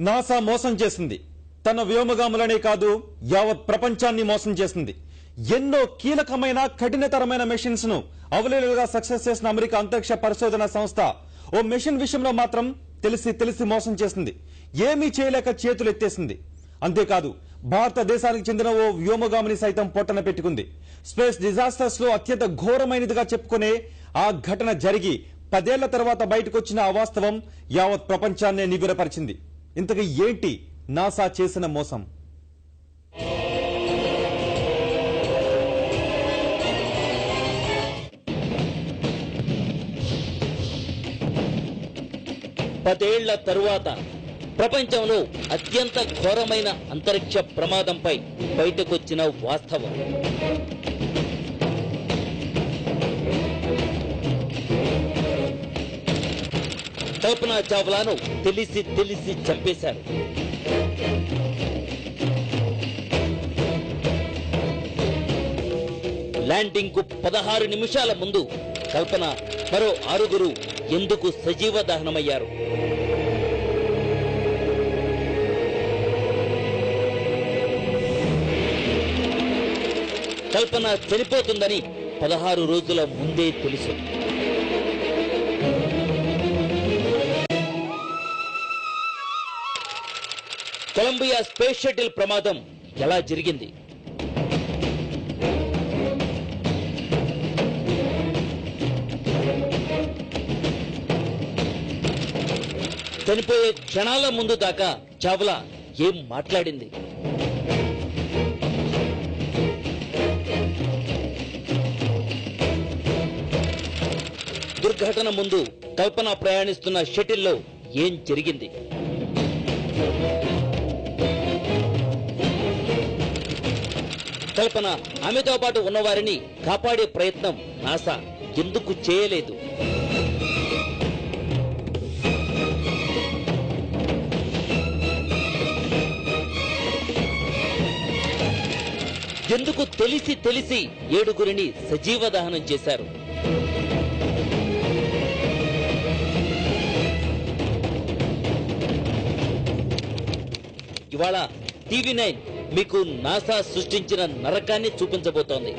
NASA మోసం చేసింది. తన వ్యోమగాములనే కాదు యావత్ ప్రపంచాన్ని మోసం చేసింది. ఎన్నో కీలకమైన కఠినతరమైన మెషిన్స్ ను అవలీలుగా సక్సెస్ చేసిన అమెరికా అంతరిక్ష పరిశోధన సంస్థ ఓ మెషిన్ విషయంలో మాత్రం తెలిసి మోసం చేసింది. ఏమీ చేయలేక చేతులు ఎత్తేసింది. అంతేకాదు భారతదేశానికి చెందిన ఓ వ్యోమగామిని సైతం పొట్టన పెట్టుకుంది. స్పేస్ డిజాస్టర్స్ లో అత్యంత ఘోరమైనదిగా చెప్పుకునే ఆ ఘటన జరిగి 10 ఏళ్ల తర్వాత బయటకొచ్చిన ఆ వాస్తవం యావత్ ప్రపంచాన్నే నివ్వెరపరిచింది. ఇంతకీ ఏంటి నాసా చేసిన మోసం? పదేళ్ల తరువాత ప్రపంచంలో అత్యంత ఘోరమైన అంతరిక్ష ప్రమాదంపై బయటకొచ్చిన వాస్తవం. కల్పనా చావ్లాను తెలిసి చంపేశారు. ల్యాండింగ్ కు 16 నిమిషాల ముందు కల్పన మరో 6 ఎందుకు సజీవ దహనమయ్యారు? కల్పన చనిపోతుందని 16 రోజుల ముందే తెలుసు. కొలంబియా స్పేస్ షటిల్ ప్రమాదం ఎలా జరిగింది? చనిపోయే క్షణాల ముందు దాకా చావ్లా ఏం మాట్లాడింది? దుర్ఘటన ముందు కల్పన ప్రయాణిస్తున్న షటిల్లో ఏం జరిగింది? కల్పన ఆమెతో పాటు ఉన్నవారిని కాపాడే ప్రయత్నం నాసా ఎందుకు చేయలేదు? ఎందుకు తెలిసి 7 సజీవ దహనం చేశారు? ఇవాళ TV9 మీకు నాసా సృష్టించిన నరకాన్ని చూపించబోతోంది.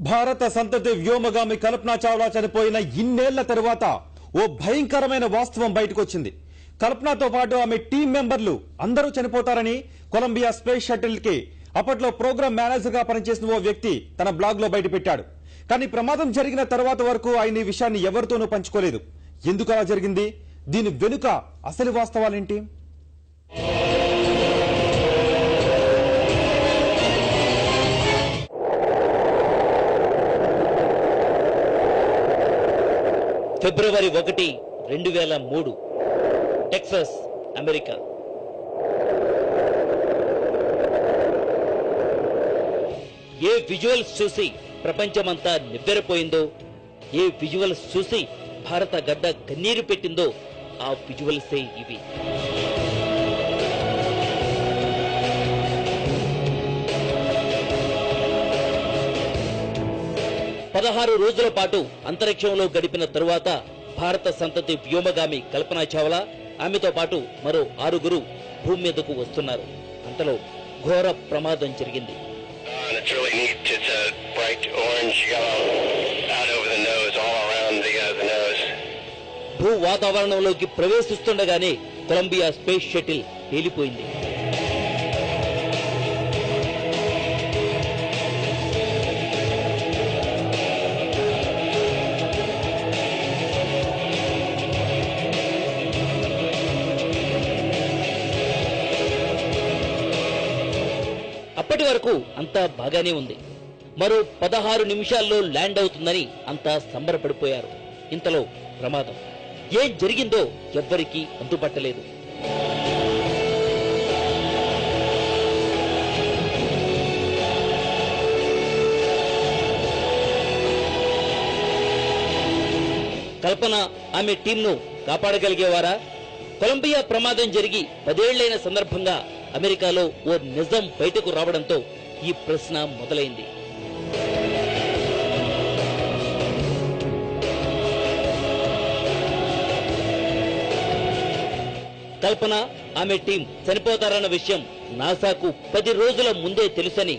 భారత సంతతి వ్యోమగామి కల్పనా చావ్లా చనిపోయిన ఇన్నేళ్ల తరువాత ఓ భయంకరమైన వాస్తవం బయటకొచ్చింది. కల్పనతో పాటు ఆమె టీం మెంబర్లు అందరూ చనిపోతారని కొలంబియా స్పేస్ షటిల్ కి అప్పట్లో ప్రోగ్రామ్ మేనేజర్ గా పనిచేసిన ఓ వ్యక్తి తన బ్లాగ్ లో బయటపెట్టాడు. కానీ ప్రమాదం జరిగిన తర్వాత వరకు ఆయన ఈ విషయాన్ని ఎవరితోనూ పంచుకోలేదు. ఎందుకు అలా జరిగింది? దీని వెనుక అసలు వాస్తవాలేంటి? ఫిబ్రవరి 1, 2003 టెక్సాస్, అమెరికా. ఏ విజువల్స్ చూసి ప్రపంచమంతా నివ్వెరపోయిందో, ఏ విజువల్స్ చూసి భారత గడ్డ కన్నీరు పెట్టిందో ఆ విజువల్సే ఇవి. పదహారు రోజుల పాటు అంతరిక్షంలో గడిపిన తరువాత భారత సంతతి వ్యోమగామి కల్పనా చావ్లా, ఆమెతో పాటు మరో 6 భూమి మీదకు వస్తున్నారు. అంతలో ఘోర ప్రమాదం జరిగింది. భూ వాతావరణంలోకి ప్రవేశిస్తుండగానే కొలంబియా స్పేస్ షటిల్ పేలిపోయింది. అప్పటి వరకు అంతా బాగానే ఉంది. మరో 16 నిమిషాల్లో ల్యాండ్ అవుతుందని అంతా సంబరపడిపోయారు. ఇంతలో ప్రమాదం. ఏం జరిగిందో ఎవ్వరికీ అంతుపట్టలేదు. కల్పన ఆమె టీంను కాపాడగలిగేవారా? కొలంబియా ప్రమాదం జరిగి 10 ఏళ్లైన సందర్భంగా అమెరికాలో ఓ నిజం బయటకు రావడంతో ఈ ప్రశ్న మొదలైంది. కల్పన ఆమె టీం చనిపోతారన్న విషయం నాసాకు 10 రోజుల ముందే తెలుసని,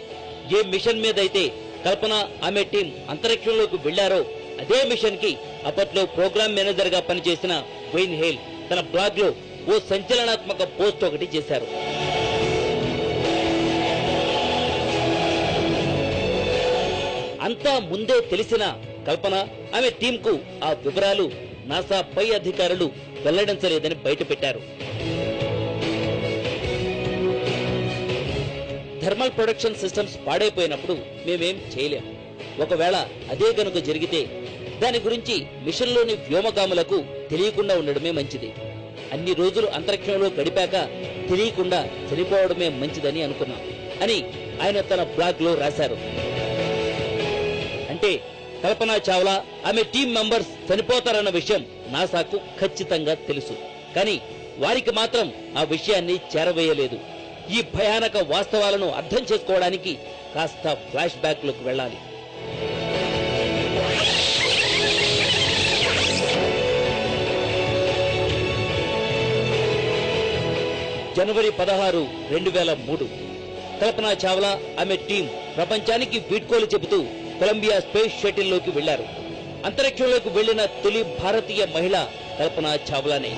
ఏ మిషన్ మీద అయితే కల్పన ఆమె టీం అంతరిక్షంలోకి వెళ్లారో అదే మిషన్ కి అప్పట్లో ప్రోగ్రామ్ మేనేజర్ గా పనిచేసిన వైన్ హేల్ తన బ్లాగ్ లో ఓ సంచలనాత్మక పోస్ట్ ఒకటి చేశారు. అంతా ముందే తెలిసిన కల్పన ఆమె టీంకు ఆ వివరాలు నాసా పై అధికారులు వెల్లడించలేదని బయటపెట్టారు. థర్మల్ ప్రొడక్షన్ సిస్టమ్స్ పాడైపోయినప్పుడు మేమేం చేయలేం. ఒకవేళ అదే గనుక జరిగితే దాని గురించి మిషన్లోని వ్యోమగాములకు తెలియకుండా ఉండడమే మంచిది. అన్ని రోజులు అంతరిక్షంలో గడిపాక తెలియకుండా చనిపోవడమే మంచిదని అనుకున్నాం అని ఆయన తన బ్లాగ్ లో రాశారు. అంటే కల్పనా చావ్లా ఆమె టీం మెంబర్స్ చనిపోతారన్న విషయం నాసాకు ఖచ్చితంగా తెలుసు. కానీ వారికి మాత్రం ఆ విషయాన్ని చేరవేయలేదు. ఈ భయానక వాస్తవాలను అర్థం చేసుకోవడానికి కాస్త ఫ్లాష్ బ్యాక్ లోకి వెళ్ళాలి. జనవరి 16, 2003 కల్పనా చావ్లా ఆమె టీం ప్రపంచానికి వీడ్కోలు చెబుతూ కొలంబియా స్పేస్ షటిల్ లోకి వెళ్లారు. అంతరిక్షంలోకి వెళ్లిన తొలి భారతీయ మహిళ కల్పనా చావ్లానే.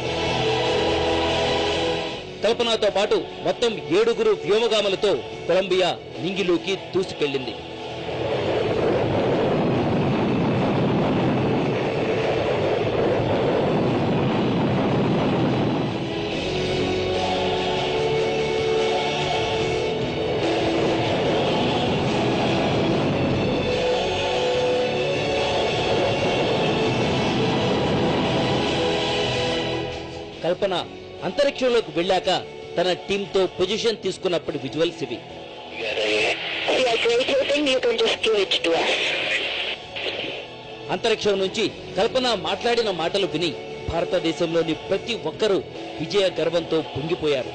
కల్పనతో పాటు మొత్తం 7 వ్యోమగాములతో కొలంబియా నింగిలోకి దూసుకెళ్లింది. కల్పన అంతరిక్షంలోకి వెళ్ళాక తన టీంతో పొజిషన్ తీసుకున్నప్పుడు విజువల్స్ ఇవి. అంతరిక్షం నుంచి కల్పన మాట్లాడిన మాటలు విని భారతదేశంలోని ప్రతి ఒక్కరూ విజయ గర్వంతో పొంగిపోయారు.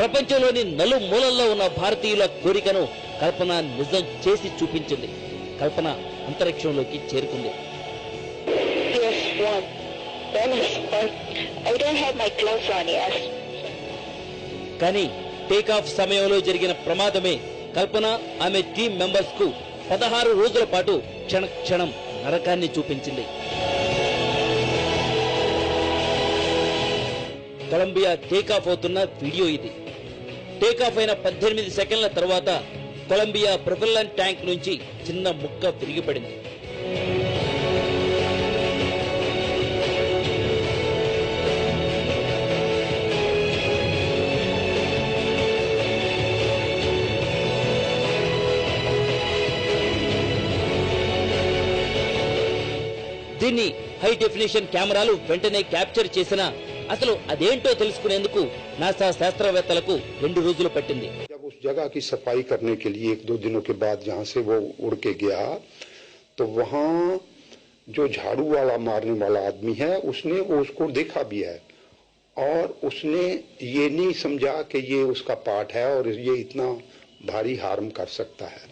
ప్రపంచంలోని నలుమూలల్లో ఉన్న భారతీయుల కోరికను కల్పన నిజం చేసి చూపించింది. కల్పన అంతరిక్షంలోకి చేరుకుంది. కానీ టేకాఫ్ సమయంలో జరిగిన ప్రమాదమే కల్పన ఆమె టీం మెంబర్స్ కు 16 రోజుల పాటు క్షణ క్షణం నరకాన్ని చూపించింది. కొలంబియా టేకాఫ్ అవుతున్న వీడియో ఇది. టేకాఫ్ అయిన 18 సెకండ్ల తర్వాత కొలంబియా ప్రొపెల్లెంట్ ట్యాంక్ నుంచి చిన్న ముక్క విరిగిపడింది. దీన్ని హై డెఫినేషన్ కెమెరాలు వెంటనే క్యాప్చర్ చేసినా అసలు అదేంటో తెలుసుకునేందుకు నాసా శాస్త్రవేత్తలకు 2 రోజులు పట్టింది. जब उस जगह की सफाई करने के लिए 1-2 दिनों के बाद जहां से वो उड़ के गया तो वहां जो झाड़ू वाला मारने वाला आदमी है उसने उसको देखा भी है और उसने ये नहीं समझा कि ये उसका पार्ट है और ये इतना भारी हार्म कर सकता है.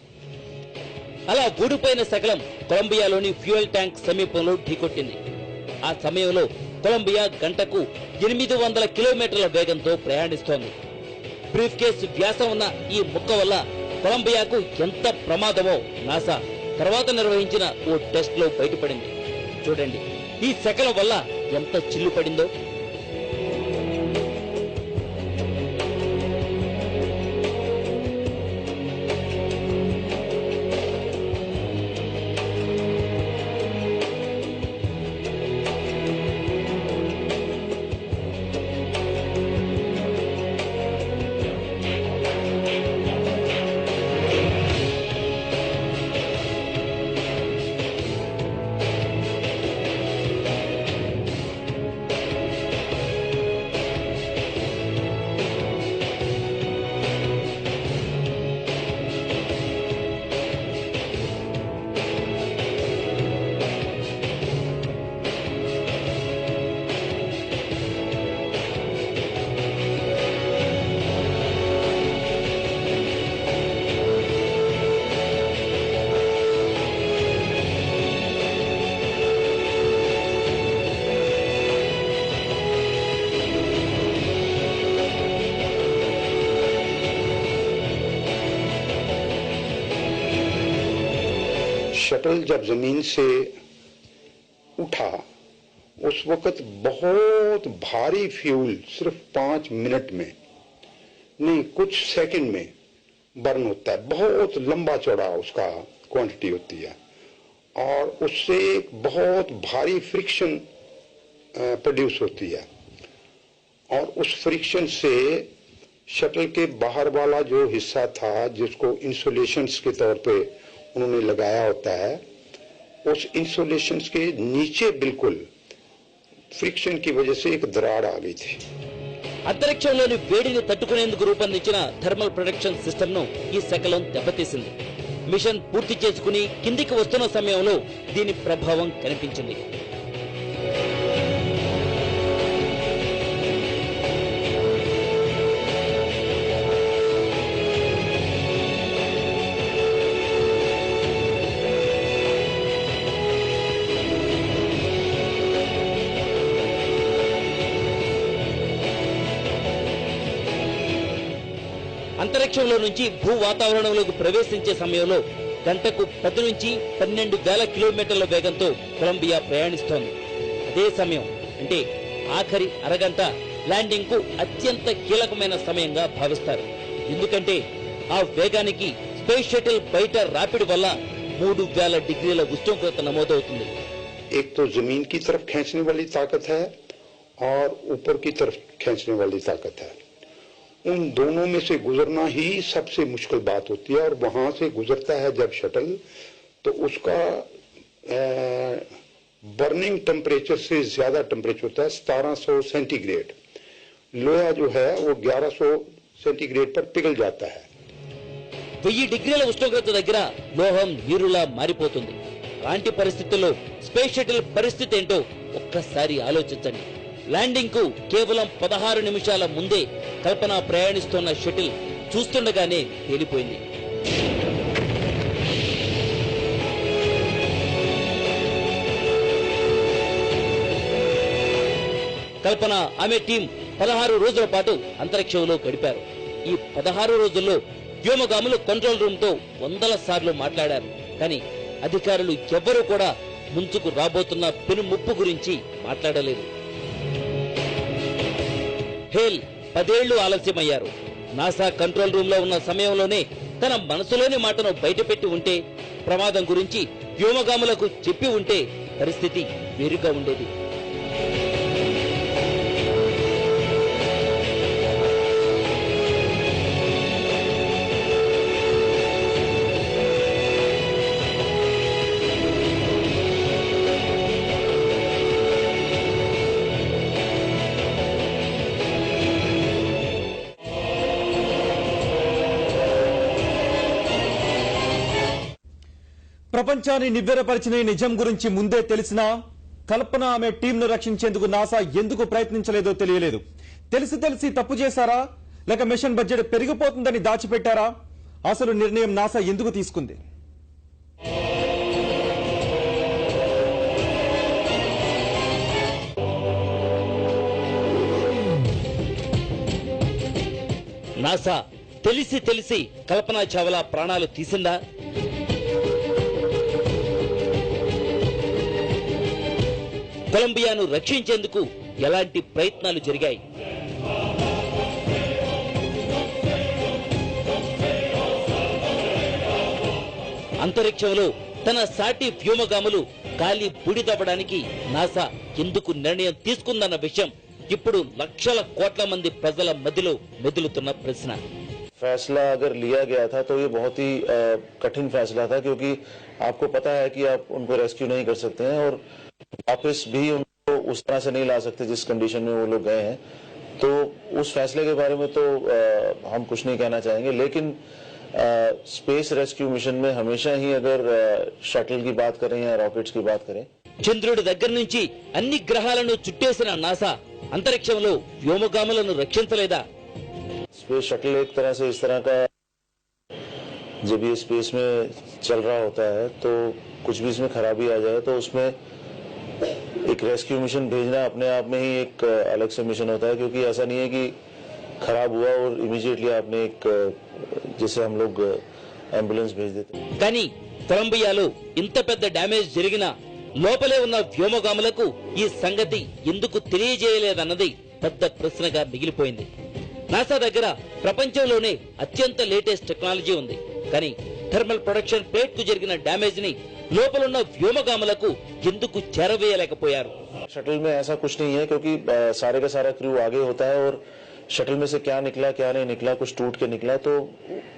అలా ఊడిపోయిన సకలం కొలంబియాలోని ఫ్యూయల్ ట్యాంక్ సమీపంలో ఢీకొట్టింది. ఆ సమయంలో కొలంబియా గంటకు 800 కిలోమీటర్ల వేగంతో ప్రయాణిస్తోంది. బ్రీఫ్ కేసు వ్యాసం ఉన్న ఈ ముక్క వల్ల కొలంబియాకు ఎంత ప్రమాదమో నాసా తర్వాత నిర్వహించిన ఓ టెస్ట్ లో బయటపడింది. చూడండి, ఈ శకలం వల్ల ఎంత చిల్లు పడిందో. शटल जब जमीन से उठा उस वक्त बहुत भारी फ्यूल सिर्फ 5 मिनट में नहीं कुछ सेकंड में बर्न होता है। बहुत लंबा चौड़ा उसका क्वांटिटी होती है और उससे एक बहुत भारी फ्रिक्शन प्रोड्यूस होती है और उस फ्रिक्शन से शटल के बाहर वाला जो हिस्सा था जिसको इंसुलेशंस के तौर पे उन्होंने लगाया होता है, उस इंसुलेशंस के नीचे बिल्कुल फ्रिक्शन की वजह से एक दरार आ गई थी। అంతరిక్షంలోని వేడిని తట్టుకునేందుకు రూపొందించిన థర్మల్ ప్రొటెక్షన్ సిస్టమ్ ను ఈ శకలం దెబ్బతీసింది. మిషన్ పూర్తి చేసుకుని కిందికి వస్తున్న సమయంలో దీని ప్రభావం కనిపించింది. అంతరిక్షంలో నుంచి భూ వాతావరణంలోకి ప్రవేశించే సమయంలో గంటకు 10 నుంచి 12,000 కిలోమీటర్ల వేగంతో కొలంబియా ప్రయాణిస్తోంది. అదే సమయం అంటే ఆఖరి అరగంట ల్యాండింగ్ కు అత్యంత కీలకమైన సమయంగా భావిస్తారు. ఎందుకంటే ఆ వేగానికి స్పేస్ షటిల్ బయట రాపిడ్ వల్ల 3,000 డిగ్రీల ఉష్ణోగ్రత నమోదవుతుంది. एक तो जमीन की तरफ खींचने वाली ताकत है और ऊपर की तरफ खींचने वाली ताकत है। उन दोनों में से गुजरना ही सबसे मुश्किल बात होती है और वहां से गुजरता है जब शटल तो उसका बर्निंग टेम्परेचर से ज्यादा टेम्परेचर होता है 1700 सेंटीग्रेड। लोहा जो है वो 1100 सेंटीग्रेड पर पिघल जाता है। 1000 డిగ్రీల ఉష్ణోగ్రత దగ్గర లోహం నీరులా మారిపోతుంది. అలాంటి పరిస్థితుల్లో స్పేస్ షటిల్ పరిస్థితి ఏంటో ఒక్కసారి ఆలోచించండి. ల్యాండింగ్ కు కేవలం 16 నిమిషాల ముందే కల్పన ప్రయాణిస్తున్న షటిల్ చూస్తుండగానే తేలిపోయింది. కల్పన ఆమె టీం 16 రోజుల పాటు అంతరిక్షంలో గడిపారు. ఈ 16 రోజుల్లో వ్యోమగాములు కంట్రోల్ రూమ్ తో వందల సార్లు మాట్లాడారు. కానీ అధికారులు ఎవ్వరూ కూడా ముంచుకు రాబోతున్న పెను ముప్పు గురించి మాట్లాడలేదు. హేల్ 10 ఏళ్లు ఆలస్యమయ్యారు. నాసా కంట్రోల్ రూమ్ లో ఉన్న సమయంలోనే తన మనసులోని మాటను బయటపెట్టి ఉంటే, ప్రమాదం గురించి వ్యోమగాములకు చెప్పి ఉంటే పరిస్థితి వేరుగా ఉండేది. ప్రపంచాన్ని నివ్వెరపరిచిన ఈ నిజం గురించి ముందే తెలిసినా కల్పన ఆమె టీంను రక్షించేందుకు నాసా ఎందుకు ప్రయత్నించలేదో తెలియలేదు. తెలిసి తప్పు చేశారా లేక మిషన్ బడ్జెట్ పెరిగిపోతుందని దాచిపెట్టారా? అసలు నిర్ణయం నాసా ఎందుకు తీసుకుంది? నాసా తెలిసి కల్పన చావ్లా ప్రాణాలు తీసిందా? కొలంబియాను రక్షించేందుకు ఎలాంటి ప్రయత్నాలు జరిగాయి? అంతరిక్షంలో తన సాటి వ్యోమగాములు గాలి బూడిదవ్వడానికి నాసా ఎందుకు నిర్ణయం తీసుకుందన్న విషయం ఇప్పుడు లక్షల కోట్ల మంది ప్రజల మధ్యలో మెదులుతున్న ప్రశ్న. फैसला अगर लिया गया था तो ये बहुत ही कठिन फैसला था, क्योंकि आपको पता है कि आप उनको रेस्क्यू नहीं कर सकते हैं और वापस भी उनको उस तरह से नहीं ला सकते जिस कंडीशन में वो लोग गए हैं। तो उस फैसले के बारे में तो हम कुछ नहीं कहना चाहेंगे, लेकिन स्पेस रेस्क्यू मिशन में हमेशा ही अगर शटल की बात करें या रॉकेट्स की बात करें, చంద్రుడి దగ్గర నుంచి అన్ని గ్రహాలను చుట్టేసిన నాసా అంతరిక్షంలో వ్యోమగాములను రక్షించలేదా? स्पेस शटल एक तरह से इस तरह का, जब ये स्पेस में चल रहा होता है तो कुछ भी इसमें खराबी आ जाए तो उसमें एक रेस्क्यू मिशन भेजना अपने आप में ही एक अलग से मिशन होता है, क्योंकि ऐसा नहीं है कि खराब हुआ और इमीडिएटली आपने एक, जैसे हम लोग एम्बुलेंस भेज देते हैं। కానీ కొలంబియాలో ఇంత పెద్ద డ్యామేజ్ జరిగినా లోపలే ఉన్న వ్యోమగాములకు ఈ సంగతి ఎందుకు తెలియజేయలేదన్నది పెద్ద ప్రశ్నగా మిగిలిపోయింది. నాసా దగ్గర ప్రపంచంలోనే అత్యంత లేటెస్ట్ టెక్నాలజీ ఉంది. కానీ థర్మల్ ప్రొడక్షన్ ప్లేట్ కు జరిగిన డ్యామేజ్ ని లోపలున్న వ్యోమగాములకు ఎందుకు చేరవేయలేకపోయారు? शटल में ऐसा कुछ नहीं है क्योंकि सारे का सारा क्रू आगे होता है और शटल में से क्या निकला क्या नहीं निकला, कुछ टूट के निकला तो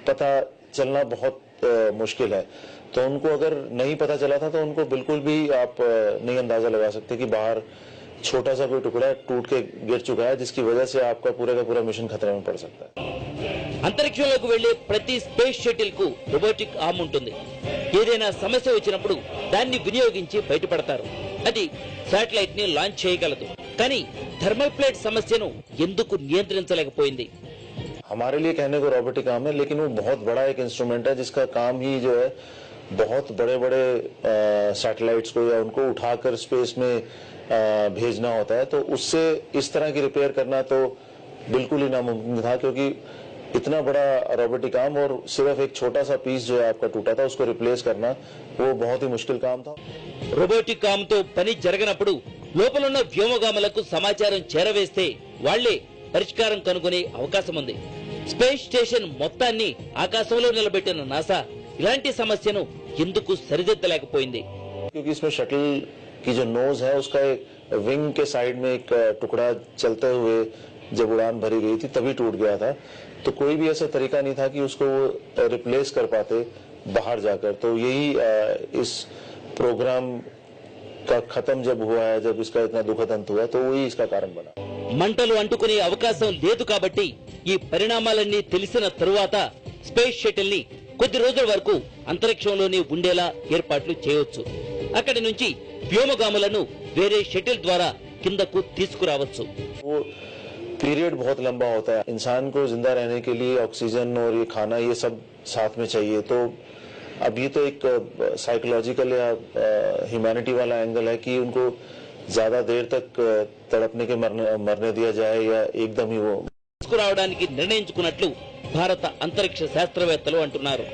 पता चलना बहुत मुश्किल है. तो उनको अगर नहीं पता चला था तो उनको बिल्कुल भी आप नहीं अंदाजा लगा सकते कि बाहर छोटा सा कोई टुकड़ा टूट के गिर चुका है जिसकी वजह से आपका पूरे का पूरा मिशन खतरे में पड़ सकता है. అంతరిక్షంలోకి వెళ్లే ప్రతి స్పేస్ షటిల్ కు రోబోటిక్ ఆర్మ్ ఉంటుంది. ఏదైనా సమస్య వచ్చినప్పుడు దాన్ని వినియోగించి బయటపడతారు. అది శాటిలైట్ ని లాంచ్ చేయగలదు. కానీ థర్మల్ ప్లేట్ సమస్యను ఎందుకు నియంత్రించలేకపోయింది? हमारे लिए कहने को रोबोटिक आर्म है लेकिन वो बहुत बड़ा एक इंस्ट्रूमेंट है जिसका काम ही जो है बहुत बड़े बड़े सैटेलाइट्स को या उनको उठाकर स्पेस में भेजना होता है. तो उससे इस तरह की रिपेयर करना तो बिल्कुल ही नामुमकिन था क्योंकि इतना बड़ा रोबोटिक आर्म और सिर्फ एक छोटा सा पीस जो है आपका टूटा था उसको रिप्लेस करना वो बहुत ही मुश्किल काम था. రోబోటిక్ ఆర్మ్ తో పని జరగనప్పుడు లోపలున్న వ్యోమగాములకు సమాచారం చేరవేస్తే వాళ్లే పరిష్కారం కనుగొనే అవకాశం ఉంది. స్పేస్ స్టేషన్ మొత్తాన్ని ఆకాశంలో నిలబెట్టిన నాసా ఇలాంటి సమస్యను ఎందుకు సరిదిద్దలేకపోయింది? क्योंकि इसमें शटल की जो नोज है उसका एक विंग के साइड में एक टुकड़ा चलते हुए जब उड़ान भरी गई थी तभी टूट गया था. तो कोई भी ऐसा तरीका नहीं था कि उसको वो रिप्लेस कर पाते बाहर जाकर. तो यही इस प्रोग्राम का खत्म जब हुआ है, जब इसका इतना दुखद अंत हुआ तो वही इसका कारण बना. మంటలు అంటుకునే అవకాశం లేదు కాబట్టి ఈ పరిణామాలన్నీ తెలిసిన తరువాత స్పేస్ షటిల్ ని కొద్ది రోజుల వరకు అంతరిక్షంలోనే ఉండేలా ఏర్పాట్లు చేయవచ్చు. అక్కడి నుంచి వ్యోమగాములను వేరే షటిల్ ద్వారా కిందకు తీసుకురావచ్చు. वो पीरियड बहुत लंबा होता है. इंसान को जिंदा रहने के लिए ऑक्सीजन और ये खाना ये सब साथ में चाहिए. तो अब ये तो एक साइकोलॉजिकल या ह्यूमैनिटी वाला एंगल है कि उनको ज्यादा देर तक तड़पने के मरने दिया जाए या एकदम ही वो తీసుకురావడానికి నిర్ణయించుకున్నట్లు భారత అంతరిక్ష శాస్త్రవేత్తలు అంటున్నారు.